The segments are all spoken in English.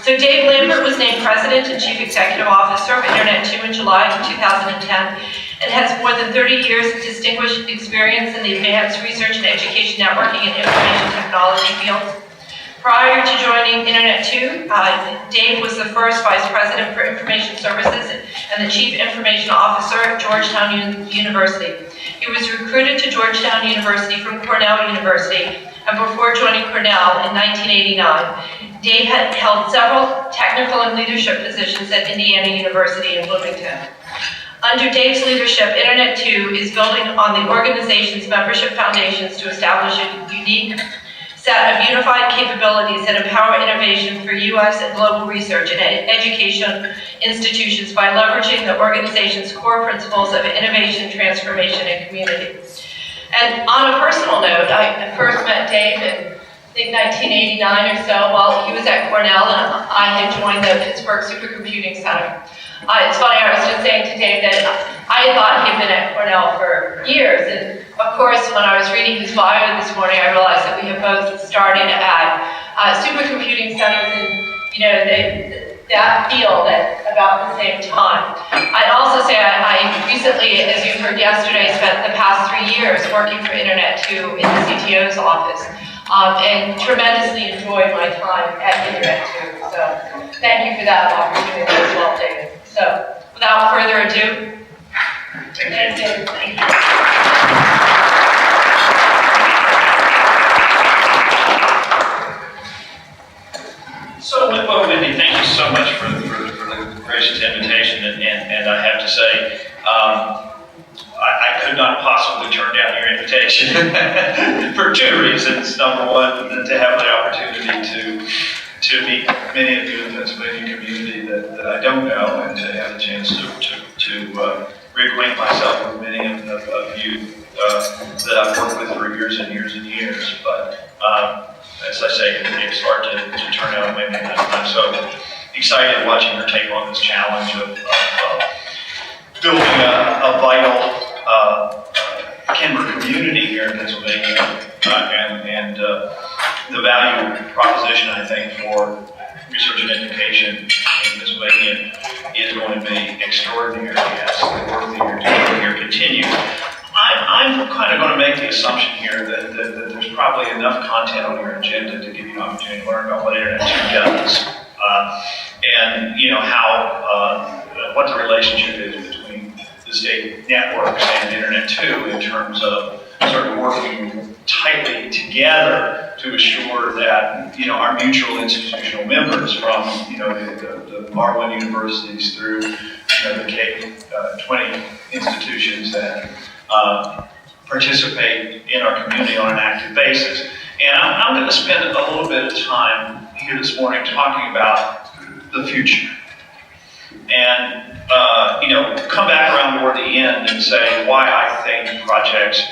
So Dave Lambert was named President and Chief Executive Officer of Internet 2 in July of 2010 and has more than 30 years of distinguished experience in the advanced research and education networking and information technology fields. Prior to joining Internet 2, Dave was the first Vice President for Information Services and the Chief Information Officer at Georgetown University. He was recruited to Georgetown University from Cornell University, and before joining Cornell in 1989, Dave had held several technical and leadership positions at Indiana University in Bloomington. Under Dave's leadership, Internet 2 is building on the organization's membership foundations to establish a unique set of unified capabilities that empower innovation for U.S. and global research and education institutions by leveraging the organization's core principles of innovation, transformation, and community. And on a personal note, I first met Dave in, I think, 1989 or so while he was at Cornell, and I had joined the Pittsburgh Supercomputing Center. It's funny, I was just saying to Dave that I thought he'd been at Cornell for years, and of course, when I was reading his bio this morning, I realized that we have both started at supercomputing centers in, that field at about the same time. I'd also say I recently, as you heard yesterday, spent the past 3 years working for Internet 2 in the CTO's office, and tremendously enjoyed my time at Internet 2. So thank you for that opportunity as well, David. So without further ado, thank you. Thank you. So, well, Wendy, thank you so much for the gracious invitation, and I have to say, I could not possibly turn down your invitation for two reasons. Number one, to have the opportunity to meet many of you in the Pennsylvania community that I don't know, and to have a chance to reacquaint myself with many of you that I've worked with for years and years and years. But as I say, it's hard to turn out maybe enough. I'm so excited watching her take on this challenge of building a vital Kimber community here in Pennsylvania, and the value proposition, I think, for research and education in Pennsylvania is going to be extraordinary as the work that you're doing here continues. I'm kind of going to make the assumption here that there's probably enough content on your agenda to give you an opportunity to learn about what Internet 2 does, and how what the relationship is between the state networks and Internet 2 in terms of sort of working tightly together to assure that our mutual institutional members, from the R1 universities through the K-20 institutions that participate in our community on an active basis. And I'm going to spend a little bit of time here this morning talking about the future, and come back around toward the end and say why I think projects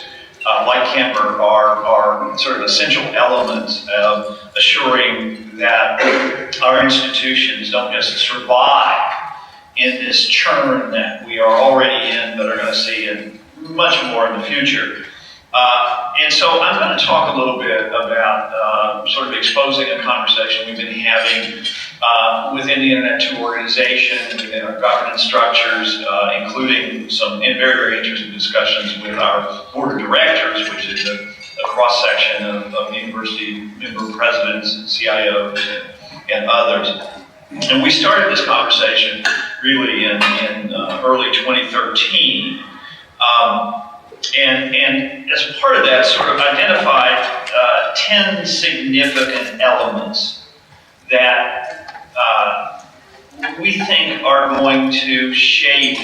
like Kimber are sort of essential elements of assuring that our institutions don't just survive in this churn that we are already in, but are going to see in much more in the future. And so I'm going to talk a little bit about sort of exposing a conversation we've been having within the Internet 2 organization, within our governance structures, including some very, very interesting discussions with our board of directors, which is a cross-section of university member presidents, CIOs, and others. And we started this conversation really in early 2013. And as part of that, sort of identified 10 significant elements that we think are going to shape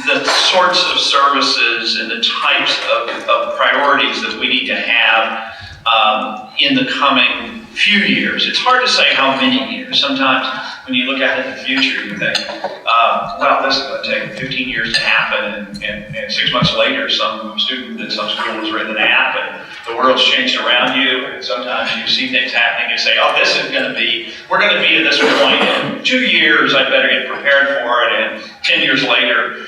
the sorts of services and the types of priorities that we need to have in the coming few years. It's hard to say how many years. Sometimes when you look at it in the future, you think, well, this is going to take 15 years to happen, and 6 months later, some student at some school has written an app, and the world's changed around you, and sometimes you see things happening and say, oh, we're going to be at this point in 2 years, I better get prepared for it, and 10 years later,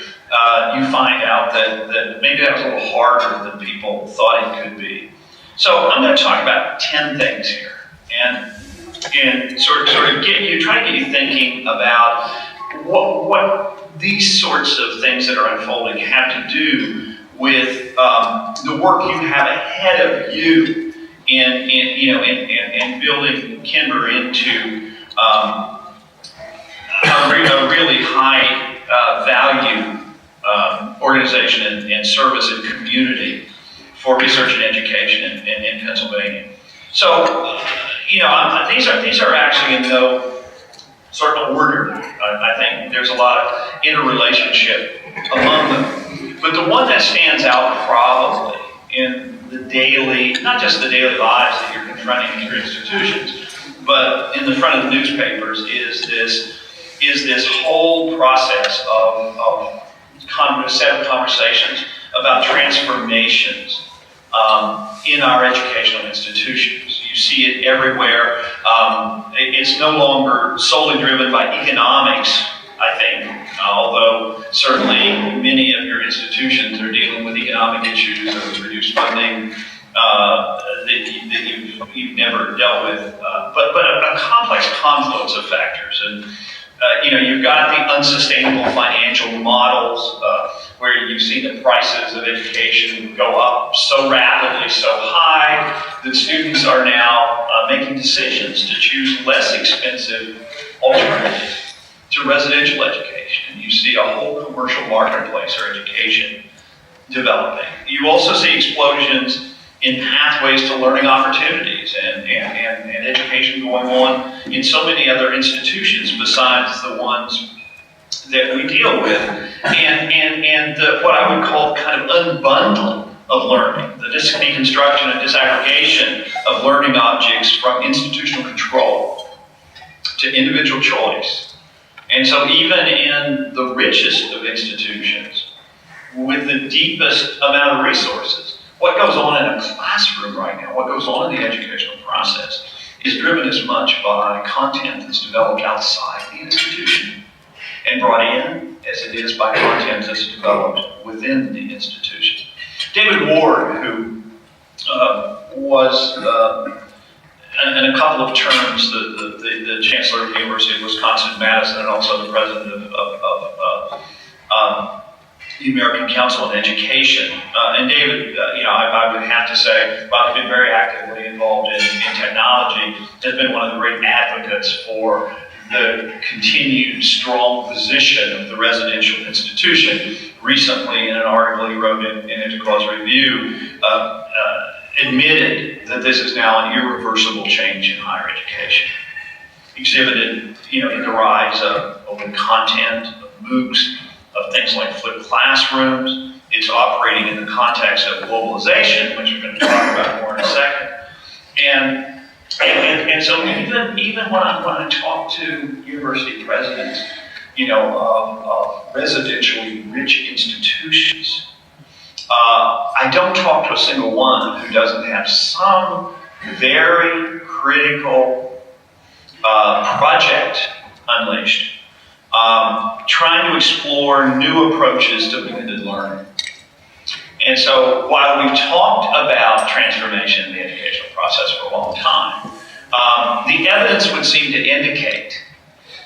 you find out that maybe that was a little harder than people thought it could be. So I'm going to talk about 10 things here. And and sort of try to get you thinking about what these sorts of things that are unfolding have to do with the work you have ahead of you in building Kimber into a really high value organization and service and community for research and education in Pennsylvania. So, these are actually in no sort of order. I think there's a lot of interrelationship among them. But the one that stands out probably in the daily, not just the daily lives that you're confronting in your institutions, but in the front of the newspapers is this whole process of a set of conversations about transformations in our educational institutions. You see it everywhere. It's no longer solely driven by economics, I think, although certainly many of your institutions are dealing with economic issues of reduced funding that you've never dealt with, but a complex confluence of factors. And you've got the unsustainable financial models where you've seen the prices of education go up so rapidly, so high, that students are now making decisions to choose less expensive alternatives to residential education. And you see a whole commercial marketplace for education developing. You also see explosions in pathways to learning opportunities and education going on in so many other institutions besides the ones that we deal with, and what I would call kind of unbundling of learning, the deconstruction and disaggregation of learning objects from institutional control to individual choice. And so even in the richest of institutions, with the deepest amount of resources, what goes on in a classroom right now, what goes on in the educational process, is driven as much by content that's developed outside the institution and brought in as it is by content that's developed within the institution. David Ward, who was in a couple of terms the Chancellor of the University of Wisconsin-Madison and also the President of the American Council on Education. And David, I would have to say, while he's been very actively involved in technology, has been one of the great advocates for the continued strong position of the residential institution. Recently, in an article he wrote in Interclass Review, admitted that this is now an irreversible change in higher education. Exhibited, in the rise of open content, of MOOCs, of things like flipped classrooms. It's operating in the context of globalization, which we're going to talk about more in a second. And so even when I talk to university presidents, of residentially rich institutions, I don't talk to a single one who doesn't have some very critical project unleashed, trying to explore new approaches to blended learning. And so while we've talked about transformation in the educational process for a long time, the evidence would seem to indicate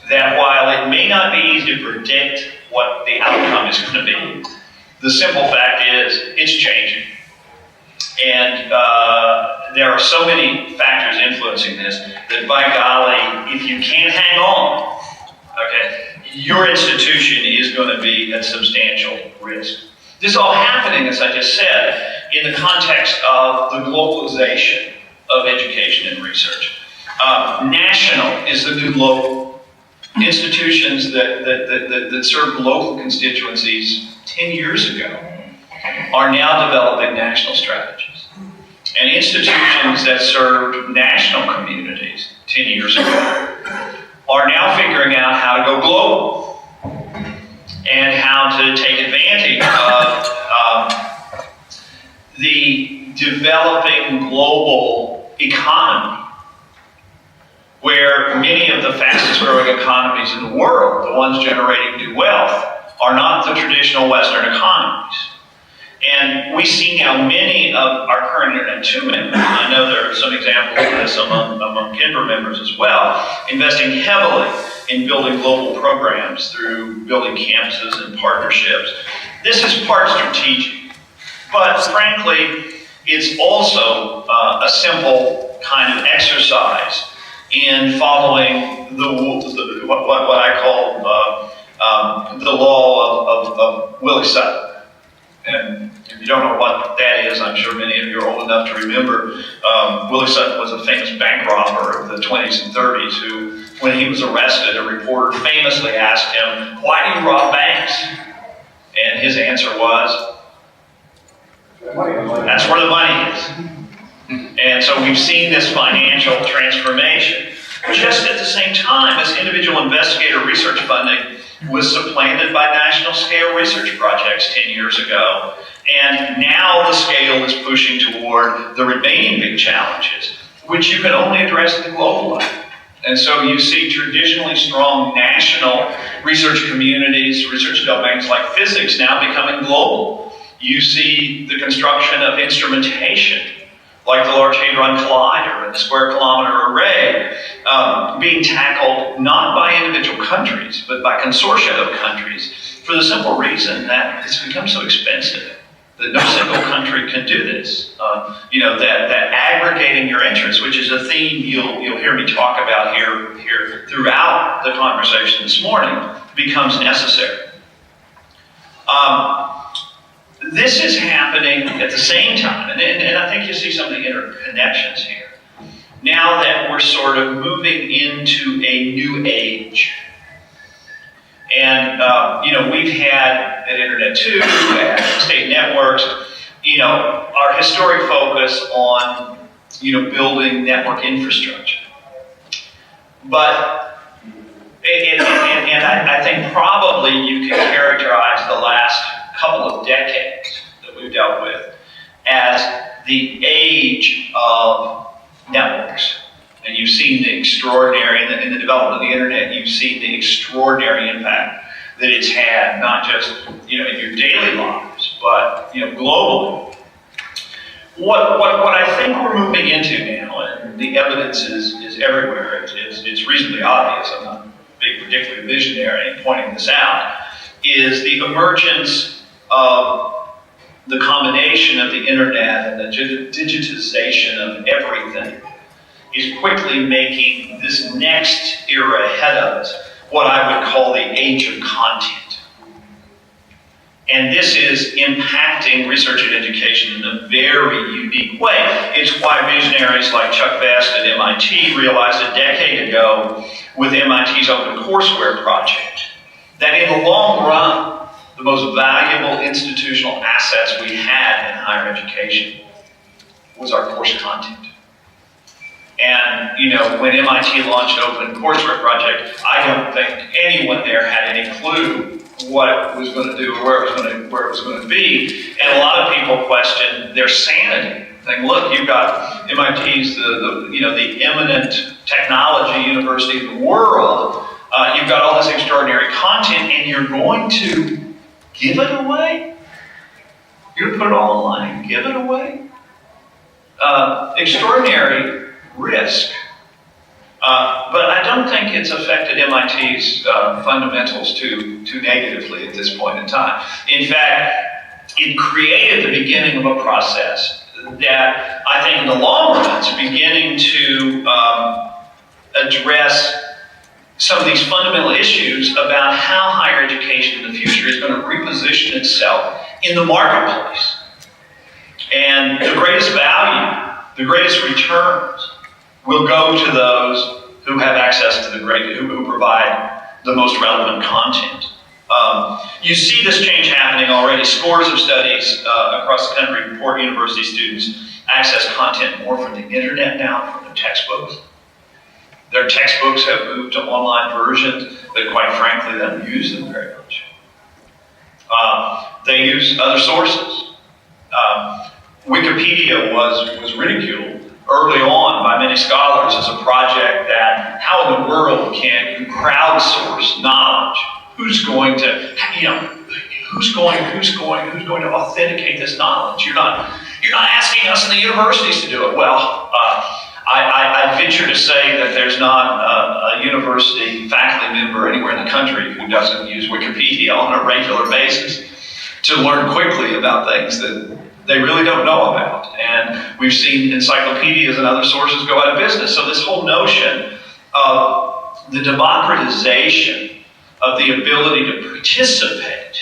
that while it may not be easy to predict what the outcome is going to be, the simple fact is it's changing. And there are so many factors influencing this that, by golly, if you can't hang on, okay, your institution is going to be at substantial risk. This is all happening, as I just said, in the context of the globalization of education and research. National is the new local. Institutions that served local constituencies 10 years ago are now developing national strategies. And institutions that served national communities 10 years ago are now figuring out how to go global and how to take advantage of the developing global economy, where many of the fastest growing economies in the world, the ones generating new wealth, are not the traditional Western economies. And we see now many of our current Internet 2 members, and I know there are some examples of this among Kinder members as well, investing heavily in building global programs through building campuses and partnerships. This is part strategic, but frankly, it's also a simple kind of exercise in following what I call the law of Willie Sutton. And if you don't know what that is, I'm sure many of you are old enough to remember. Willie Sutton was a famous bank robber of the 20s and 30s who, when he was arrested, a reporter famously asked him, "Why do you rob banks?" And his answer was, "That's where the money is." And so we've seen this financial transformation. Just at the same time as individual investigator research funding was supplanted by national scale research projects 10 years ago. And now the scale is pushing toward the remaining big challenges, which you can only address at the global level. And so you see traditionally strong national research communities, research domains like physics now becoming global. You see the construction of instrumentation, like the Large Hadron Collider and the Square Kilometer Array, being tackled not by individual countries, but by consortia of countries, for the simple reason that it's become so expensive that no single country can do this. That aggregating your interests, which is a theme you'll hear me talk about here throughout the conversation this morning, becomes necessary. This is happening at the same time, and I think you see some of the interconnections here. Now that we're sort of moving into a new age. And, we've had at Internet 2, at state networks, our historic focus on, building network infrastructure. But, and I think probably you can characterize the last couple of decades that we've dealt with as the age of networks. And you've seen the extraordinary, in the development of the internet, you've seen the extraordinary impact that it's had, not just in your daily lives, but globally. What I think we're moving into now, and the evidence is everywhere, it's reasonably obvious, I'm not being particularly visionary in pointing this out, is the emergence of the combination of the internet and the digitization of everything is quickly making this next era ahead of us what I would call the age of content. And this is impacting research and education in a very unique way. It's why visionaries like Chuck Vest at MIT realized a decade ago with MIT's OpenCourseWare project that in the long run, the most valuable institutional assets we had in higher education was our course content. And, when MIT launched OpenCourseWare project, I don't think anyone there had any clue what it was going to do or where it was going to be. And a lot of people questioned their sanity. Saying, look, you've got MIT's the eminent technology university in the world. You've got all this extraordinary content, and you're going to give it away? You're going to put it all online and give it away? Extraordinary risk. But I don't think it's affected MIT's fundamentals too negatively at this point in time. In fact, it created the beginning of a process that I think in the long run is beginning to address some of these fundamental issues about how higher education in the future is going to reposition itself in the marketplace. And the greatest value, the greatest returns will go to those who have access to who provide the most relevant content. You see this change happening already. Scores of studies across the country report university students access content more from the internet now, from their textbooks. Their textbooks have moved to online versions, but quite frankly, they don't use them very much. They use other sources. Wikipedia was ridiculed early on by many scholars as a project that how in the world can you crowdsource knowledge? Who's going to, who's going to authenticate this knowledge? You're not asking us in the universities to do it. Well, I venture to say that there's not a university faculty member anywhere in the country who doesn't use Wikipedia on a regular basis to learn quickly about things that they really don't know about. And we've seen encyclopedias and other sources go out of business. So this whole notion of the democratization of the ability to participate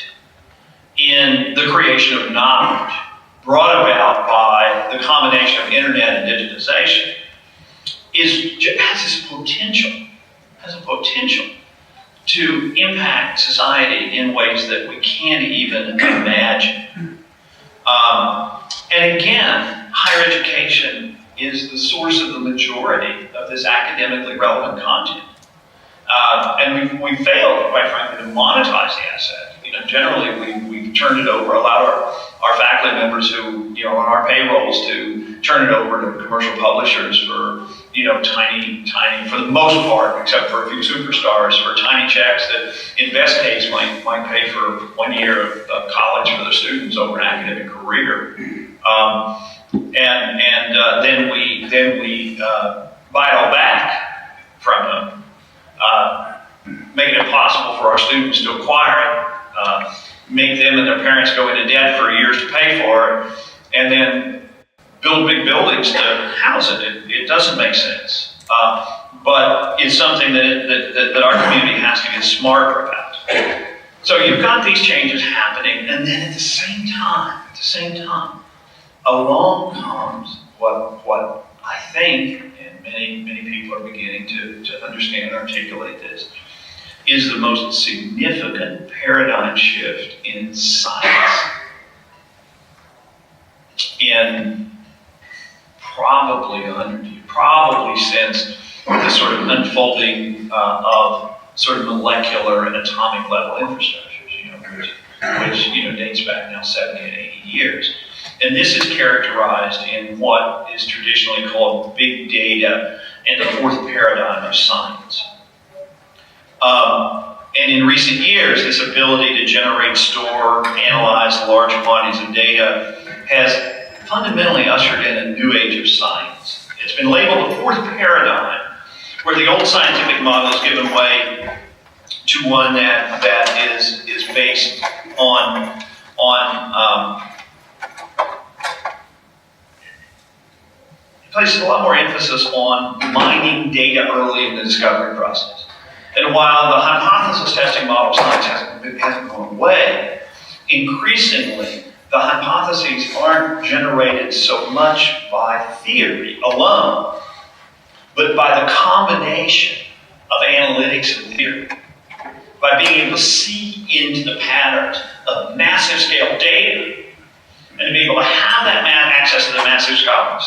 in the creation of knowledge brought about by the combination of internet and digitization has a potential to impact society in ways that we can't even imagine. And again, higher education is the source of the majority of this academically relevant content. And we failed, quite frankly, to monetize the asset. Generally, we've turned it over, allowed our faculty members who, on our payrolls to turn it over to commercial publishers for, tiny, for the most part, except for a few superstars, for tiny checks that in best case might pay for 1 year of college for the students over an academic career. Then we buy it all back from them, make it impossible for our students to acquire it, make them and their parents go into debt for years to pay for it, and then build big buildings to house it. It doesn't make sense. But it's something that our community has to get smarter about. So you've got these changes happening, and then at the same time, along comes what I think, and many people are beginning to understand and articulate this, is the most significant paradigm shift in science in probably 100 years, probably since the sort of unfolding of sort of molecular and atomic level infrastructures, which dates back now 70 and 80 years. And this is characterized in what is traditionally called big data and the fourth paradigm of science. And in recent years, this ability to generate, store, analyze large quantities of data has fundamentally ushered in a new age of science. It's been labeled the fourth paradigm, where the old scientific model is given way to one that is based on places a lot more emphasis on mining data early in the discovery process. And while the hypothesis testing model of science hasn't gone away, increasingly the hypotheses aren't generated so much by theory alone, but by the combination of analytics and theory, by being able to see into the patterns of massive scale data, and to be able to have that access to the massive scale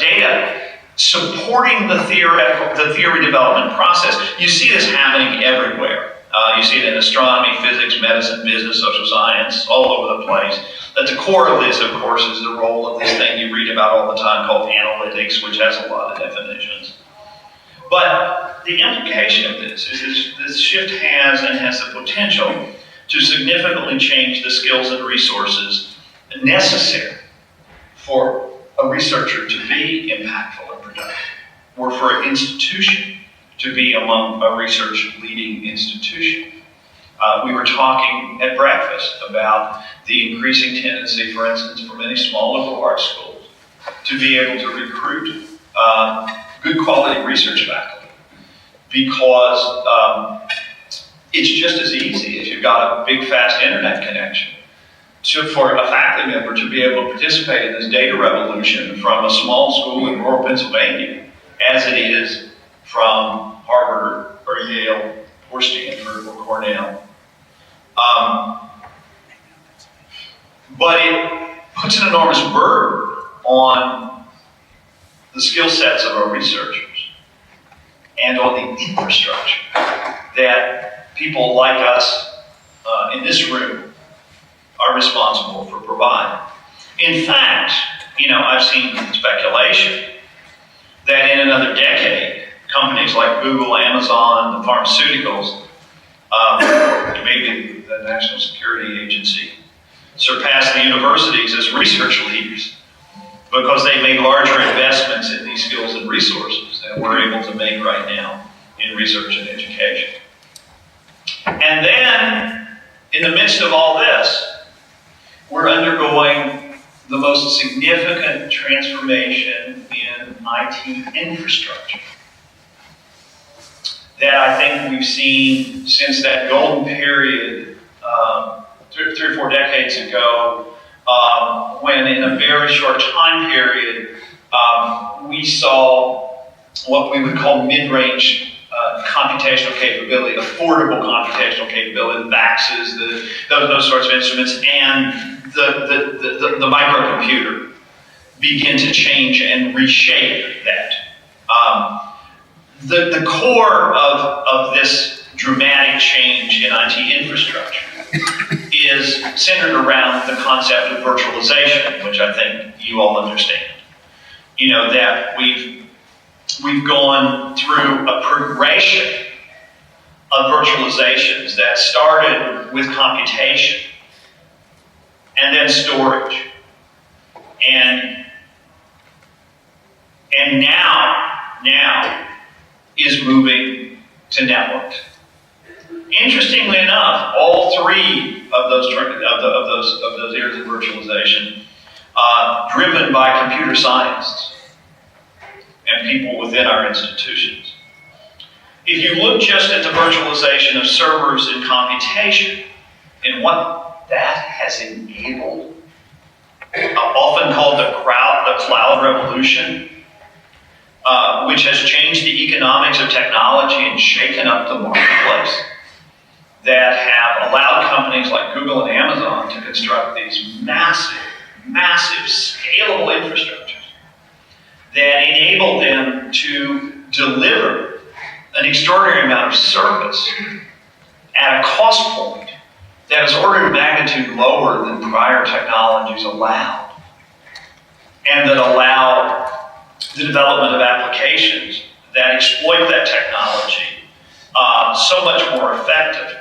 data supporting the theory development process. You see this happening everywhere. You see it in astronomy, physics, medicine, business, social science, all over the place. At the core of this, of course, is the role of this thing you read about all the time called analytics, which has a lot of definitions. But the implication of this is this shift has the potential to significantly change the skills and resources necessary for a researcher to be impactful and productive, or for an institution to be among a research leading institution. We were talking at breakfast about the increasing tendency, for instance, for many small liberal arts schools to be able to recruit good quality research faculty, because it's just as easy if you've got a big fast internet connection for a faculty member to be able to participate in this data revolution from a small school in rural Pennsylvania as it is from Harvard or Yale or Stanford or Cornell. But it puts an enormous burden on the skill sets of our researchers and on the infrastructure that people like us in this room are responsible for providing. In fact, I've seen speculation that in another decade, companies like Google, Amazon, the pharmaceuticals Maybe the National Security Agency surpassed the universities as research leaders because they made larger investments in these skills and resources than we're able to make right now in research and education. And then, in the midst of all this, we're undergoing the most significant transformation in IT infrastructure that I think we've seen since that golden period 3 or 4 decades ago, when in a very short time period, we saw what we would call mid-range computational capability, affordable computational capability, the VAXs, those sorts of instruments, and the microcomputer begin to change and reshape that. The core of this dramatic change in IT infrastructure is centered around the concept of virtualization, which I think you all understand. You know, that we've gone through a progression of virtualizations that started with computation and then storage. And now is moving to networks. Interestingly enough, all three of those areas of virtualization, driven by computer scientists and people within our institutions. If you look just at the virtualization of servers and computation and what that has enabled, often called the cloud revolution, which has changed the economics of technology and shaken up the marketplace, that have allowed companies like Google and Amazon to construct these massive scalable infrastructures that enable them to deliver an extraordinary amount of service at a cost point that is order of magnitude lower than prior technologies allowed, and that allow the development of applications that exploit that technology so much more effectively.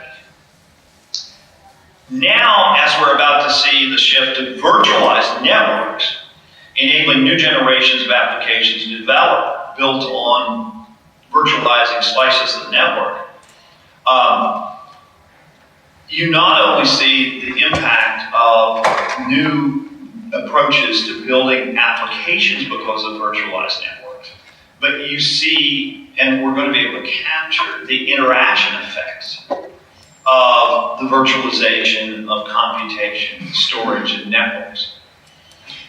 Now, as we're about to see the shift to virtualized networks, enabling new generations of applications to develop built on virtualizing slices of the network, you not only see the impact of new approaches to building applications because of virtualized networks, but you see, and we're going to be able to capture the interaction effects of the virtualization of computation, storage, and networks.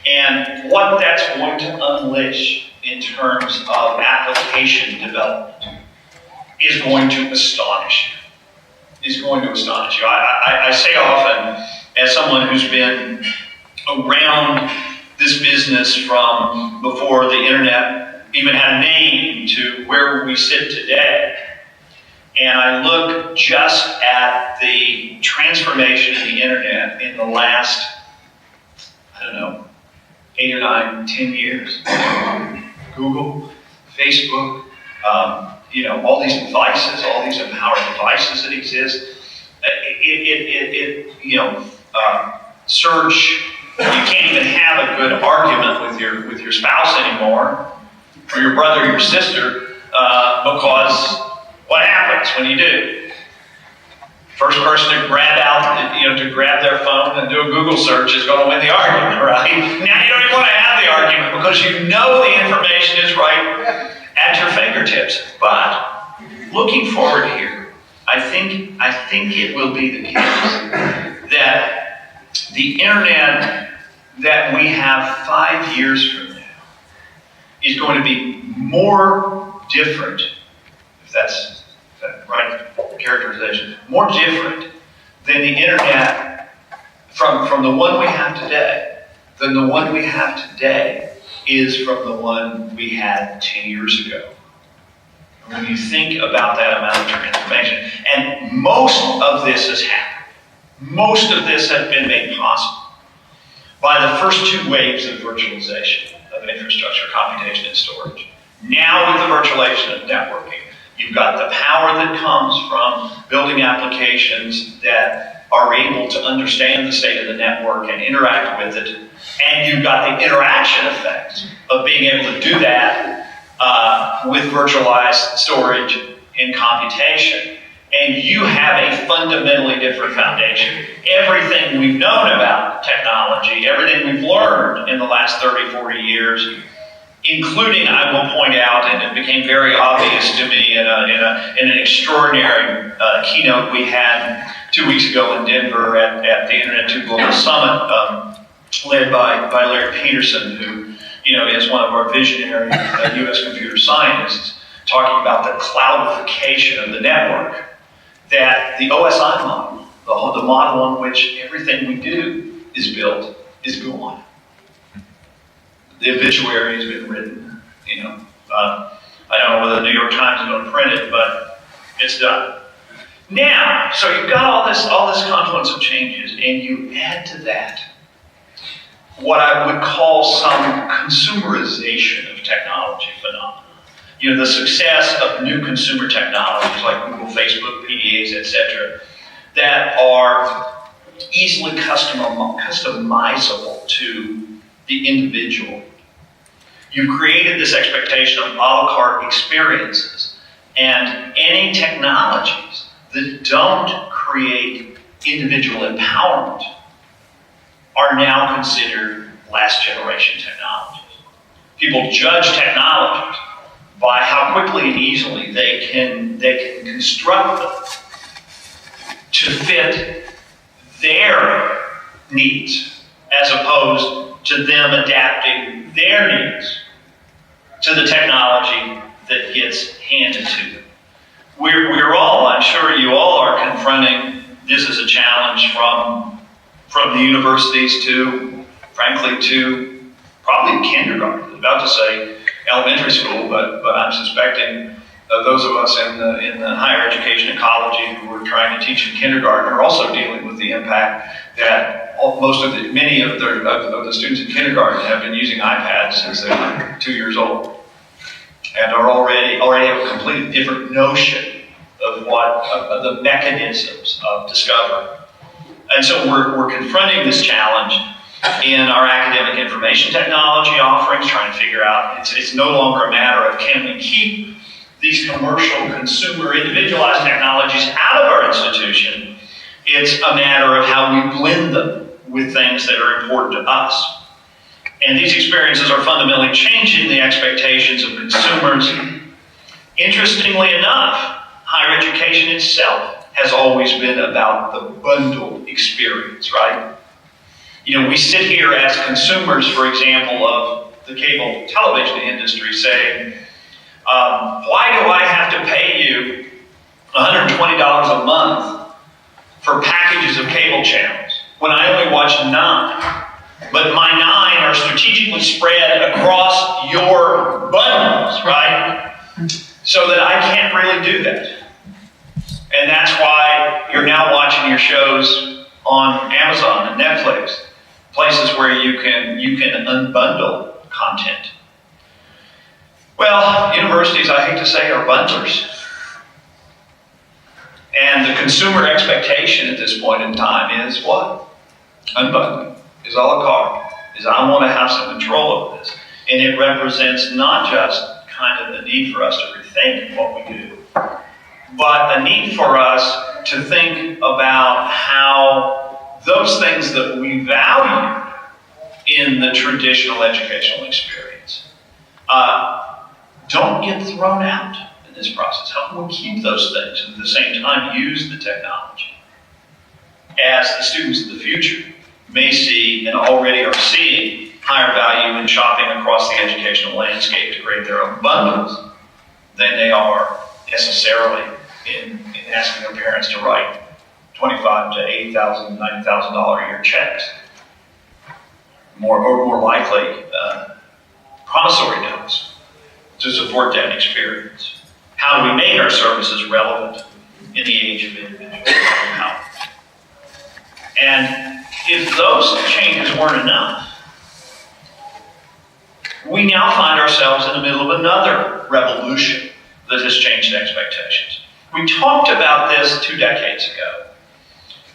And what that's going to unleash in terms of application development is going to astonish you. I say often, as someone who's been around this business from before the internet even had a name to where we sit today, and I look just at the transformation of the internet in the last, 8 or 9, 10 years. Google, Facebook, all these devices, all these empowered devices that exist. Search. You can't even have a good argument with your spouse anymore, or your brother or your sister, because what happens when you do? First person to grab their phone and do a Google search is going to win the argument, right? Now you don't even want to have the argument because you know the information is right at your fingertips. But looking forward here, I think it will be the case that the internet that we have 5 years from now is going to be more different, if that's the right characterization, more different than the internet from the one we have today, than the one we have today is from the one we had 10 years ago. When you think about that amount of transformation, and most of this has happened. Most of this has been made possible by the first 2 waves of virtualization of infrastructure, computation, and storage. Now with the virtualization of networking, You've got the power that comes from building applications that are able to understand the state of the network and interact with it. And you've got the interaction effect of being able to do that with virtualized storage and computation. And you have a fundamentally different foundation. Everything we've known about technology, everything we've learned in the last 30, 40 years, including, I will point out, and it became very obvious to me in an extraordinary keynote we had 2 weeks ago in Denver at the Internet 2 Global Summit, led by Larry Peterson, who is one of our visionary U.S. computer scientists, talking about the cloudification of the network, that the OSI model, the model on which everything we do is built, is gone. The obituary has been written, I don't know whether the New York Times is going to print it, but it's done. Now, so you've got all this confluence of changes, and you add to that what I would call some consumerization of technology phenomena. The success of new consumer technologies like Google, Facebook, PDAs, etc., that are easily customizable to the individual. You've created this expectation of a la carte experiences, and any technologies that don't create individual empowerment are now considered last generation technologies. People judge technologies by how quickly and easily they can construct them to fit their needs, as opposed to them adapting their needs to the technology that gets handed to them. We're all, I'm sure you all are confronting this as a challenge from the universities to, frankly, to probably kindergarten. I was about to say elementary school, but I'm suspecting those of us in the higher education ecology who are trying to teach in kindergarten are also dealing with the impact that many of the students in kindergarten have been using iPads since they were 2 years old, and are already have a completely different notion of the mechanisms of discovery. And so we're confronting this challenge in our academic information technology offerings, trying to figure out, it's no longer a matter of can we keep these commercial, consumer, individualized technologies out of our institution. It's a matter of how we blend them with things that are important to us. And these experiences are fundamentally changing the expectations of consumers. Interestingly enough, higher education itself has always been about the bundled experience, right? We sit here as consumers, for example, of the cable television industry saying, why do I have to pay you $120 a month for packages of cable channels when I only watch 9? But my 9 are strategically spread across your bundles, right? So that I can't really do that. And that's why you're now watching your shows on Amazon and Netflix, places where you can unbundle content. Well, universities, I hate to say, are bundlers. And the consumer expectation at this point in time is what? Unbundling. Is a la carte. Is I want to have some control over this. And it represents not just kind of the need for us to rethink what we do, but a need for us to think about how those things that we value in the traditional educational experience don't get thrown out in this process. How can we keep those things and at the same time use the technology? As the students of the future may see and already are seeing higher value in shopping across the educational landscape to create their own bundles than they are necessarily in asking their parents to write $25,000 to $80,000, $90,000 a year checks. More likely, promissory notes to support that experience. How do we make our services relevant in the age of individual empowerment? And if those changes weren't enough, we now find ourselves in the middle of another revolution that has changed expectations. We talked about this 2 decades ago.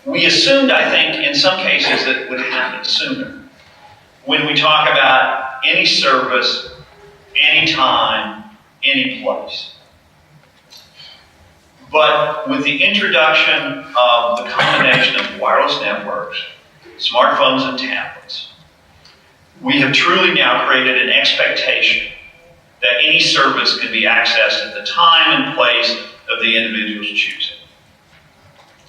We assumed, I think, in some cases that it would happen sooner. When we talk about any service, any time, any place. But with the introduction of the combination of wireless networks, smartphones and tablets, we have truly now created an expectation that any service can be accessed at the time and place of the individual's choosing.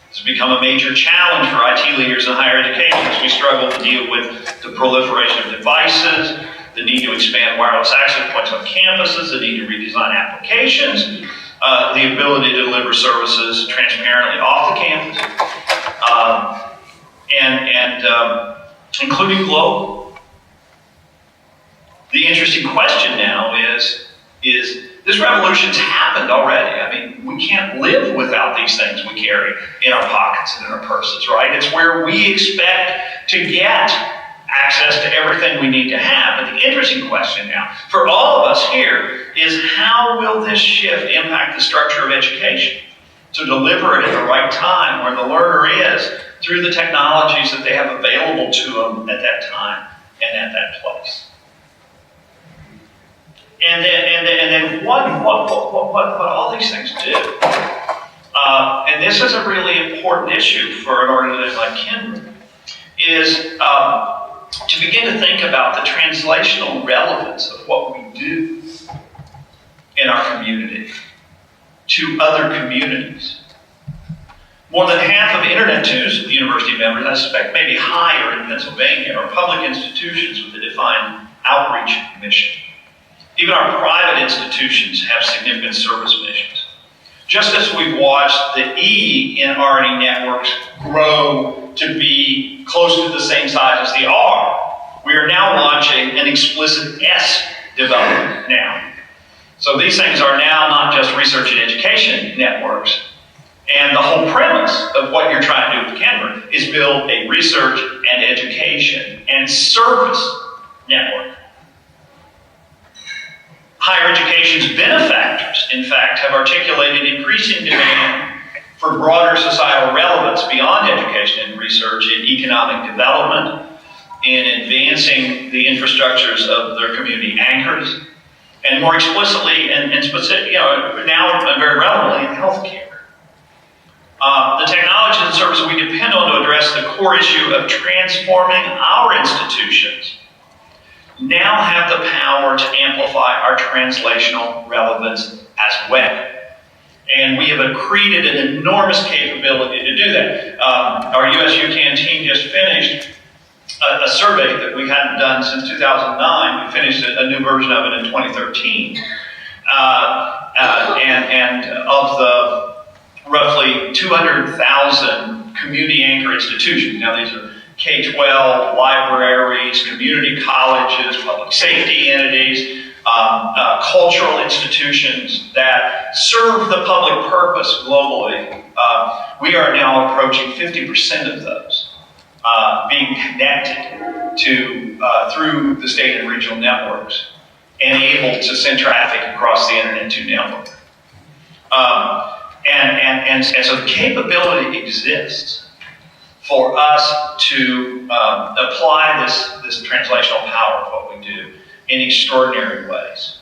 It's become a major challenge for IT leaders in higher education as we struggle to deal with the proliferation of devices, the need to expand wireless access points on campuses, the need to redesign applications, the ability to deliver services transparently off the campus, including global. The interesting question now is this revolution's happened already. I mean, we can't live without these things we carry in our pockets and in our purses, right? It's where we expect to get access to everything we need to have. But the interesting question now, for all of us here, is how will this shift impact the structure of education to deliver it at the right time where the learner is through the technologies that they have available to them at that time and at that place? And then what all these things do. And this is a really important issue for an organization like Kindred, is to begin to think about the translational relevance of what we do in our community to other communities. More than half of Internet 2's university members, I suspect maybe higher in Pennsylvania, are public institutions with a defined outreach mission. Even our private institutions have significant service missions. Just as we've watched the E in R&E networks grow to be close to the same size as the R, we are now launching an explicit S development now. So these things are now not just research and education networks. And the whole premise of what you're trying to do with Kindred is build a research and education and service network. Higher education's benefactors, in fact, have articulated increasing demand for broader societal relevance beyond education and research in economic development, in advancing the infrastructures of their community anchors, and more explicitly and specific, now very relevantly in healthcare. The technologies and services we depend on to address the core issue of transforming our institutions now have the power to amplify our translational relevance as well. And we have created an enormous capability to do that. Our USUCAN team just finished a survey that we hadn't done since 2009. We finished a new version of it in 2013. And of the roughly 200,000 community anchor institutions, now these are K-12, libraries, community colleges, public safety entities, cultural institutions that serve the public purpose globally. We are now approaching 50% of those being connected to through the state and regional networks and able to send traffic across the Internet 2 network. And so the capability exists for us to apply this translational power of what we do in extraordinary ways.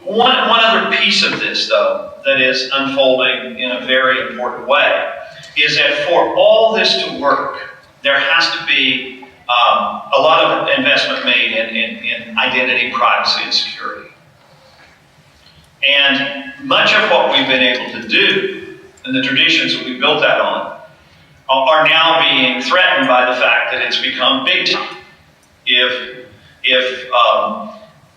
One other piece of this, though, that is unfolding in a very important way is that for all this to work, there has to be a lot of investment made in identity, privacy, and security. And much of what we've been able to do and the traditions that we built that on are now being threatened by the fact that it's become big time.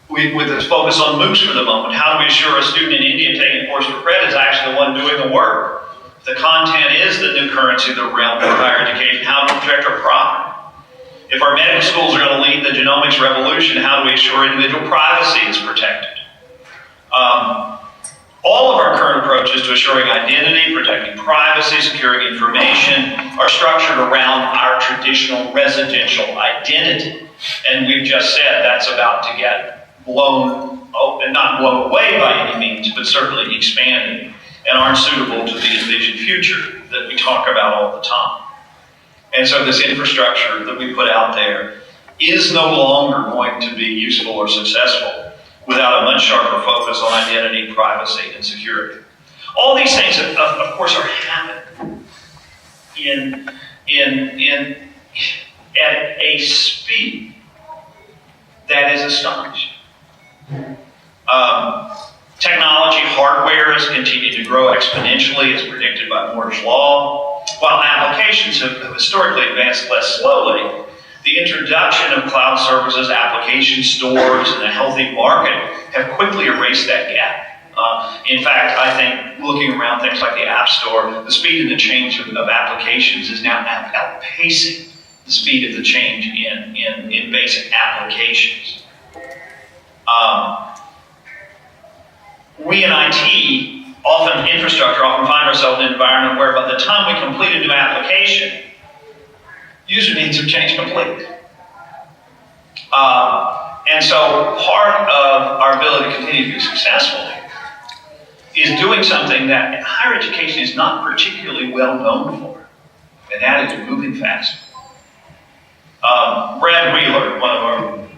With this focus on MOOCs for the moment, how do we assure a student in India taking a course for credit is actually the one doing the work? If the content is the new currency of the realm of higher education, how do we protect our property? If our medical schools are going to lead the genomics revolution, how do we assure individual privacy is protected? All of our current approaches to assuring identity, protecting privacy, securing information are structured around our traditional residential identity. And we've just said that's about to get blown and not blown away by any means, but certainly expanded and aren't suitable to the envisioned future that we talk about all the time. And so this infrastructure that we put out there is no longer going to be useful or successful without a much sharper focus on identity, privacy, and security. All these things, of course, are happening at a speed that is astonishing. Technology, hardware has continued to grow exponentially as predicted by Moore's Law, while applications have historically advanced less slowly. The introduction of cloud services, application stores, and a healthy market have quickly erased that gap. In fact, I think looking around things like the App Store, the speed of the change of applications is now outpacing the speed of the change in basic applications. We in IT, infrastructure, often find ourselves in an environment where by the time we complete a new application, user needs have changed completely. And so part of our ability to continue to be successful is doing something that higher education is not particularly well known for, and that is moving fast. Brad Wheeler, one of our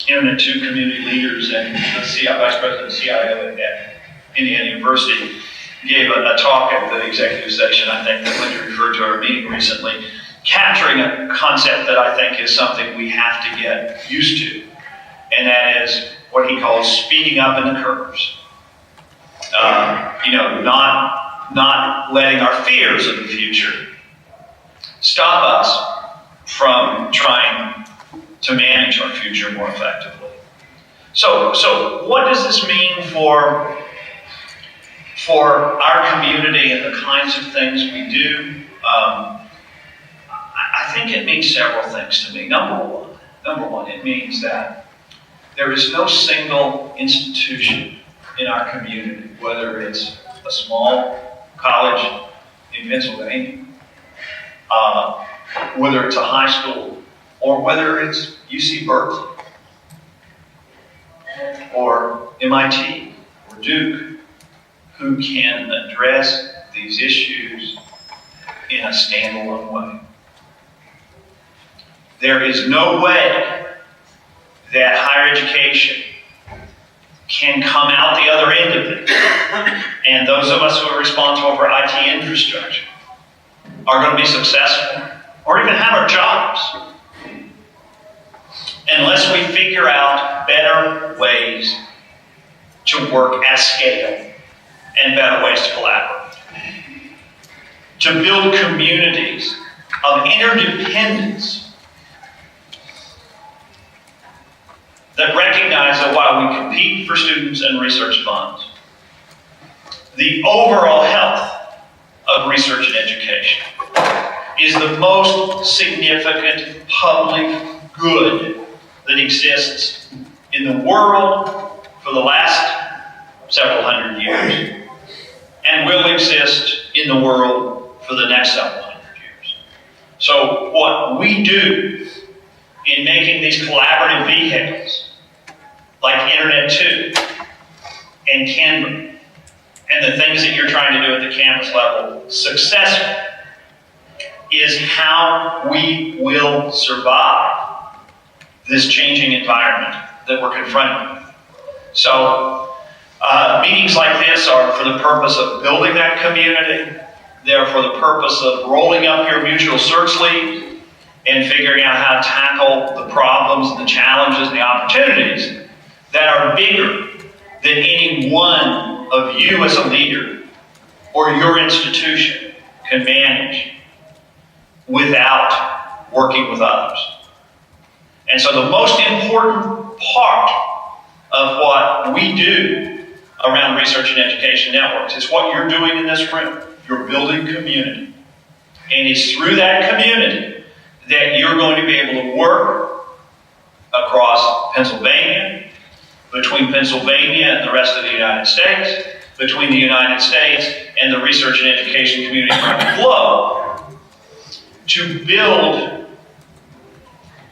Internet 2 community leaders and the Vice President and CIO at Indiana University, gave a talk at the executive session, I think, that Linda referred to our meeting recently, capturing a concept that I think is something we have to get used to, and that is what he calls speeding up in the curves. Not letting our fears of the future stop us from trying to manage our future more effectively. So what does this mean for our community and the kinds of things we do? I think it means several things to me. Number one, it means that there is no single institution in our community, whether it's a small college in Pennsylvania, whether it's a high school, or whether it's UC Berkeley, or MIT, or Duke, who can address these issues in a standalone way. There is no way that higher education can come out the other end of it, and those of us who are responsible for IT infrastructure are going to be successful, or even have our jobs, unless we figure out better ways to work at scale and better ways to collaborate, to build communities of interdependence that recognize that while we compete for students and research funds, the overall health of research and education is the most significant public good that exists in the world for the last several hundred years and will exist in the world for the next several hundred years. So what we do in making these collaborative vehicles like Internet 2 and Canva and the things that you're trying to do at the campus level successful is how we will survive this changing environment that we're confronted with. So meetings like this are for the purpose of building that community. They're for the purpose of rolling up your mutual search lead and figuring out how to tackle the problems, the challenges, and the opportunities that are bigger than any one of you as a leader or your institution can manage without working with others. And so the most important part of what we do around Research and Education Networks is what you're doing in this room. You're building community. And it's through that community that you're going to be able to work across Pennsylvania, between Pennsylvania and the rest of the United States, between the United States and the research and education community around the globe, to build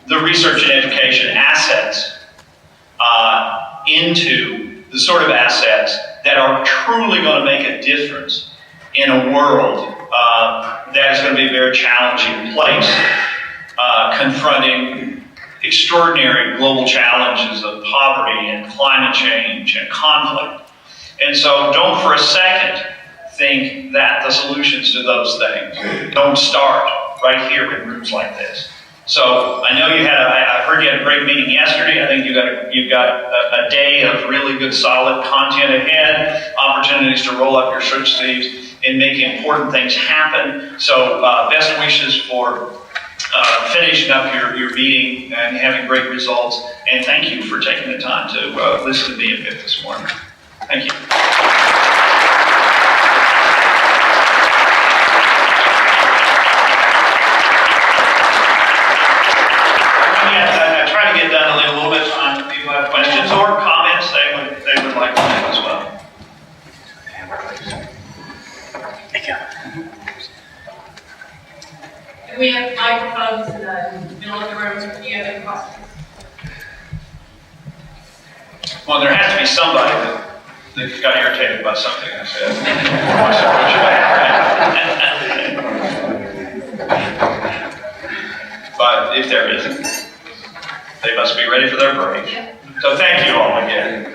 the research and education assets into the sort of assets that are truly going to make a difference in a world that is going to be a very challenging place, confronting extraordinary global challenges of poverty and climate change and conflict. And so don't for a second think that the solutions to those things don't start right here in rooms like this. So I know I heard you had a great meeting yesterday. I think you've got a day of really good, solid content ahead, opportunities to roll up your shirt sleeves and make important things happen. So best wishes for finishing up your meeting and having great results. And thank you for taking the time to listen to me a bit this morning. Thank you. Questions or comments they would like to make as well. We have microphones in the middle of the room. Do you have any questions? Well, there has to be somebody that got irritated by something I said. But if there isn't, they must be ready for their break. So thank you all again.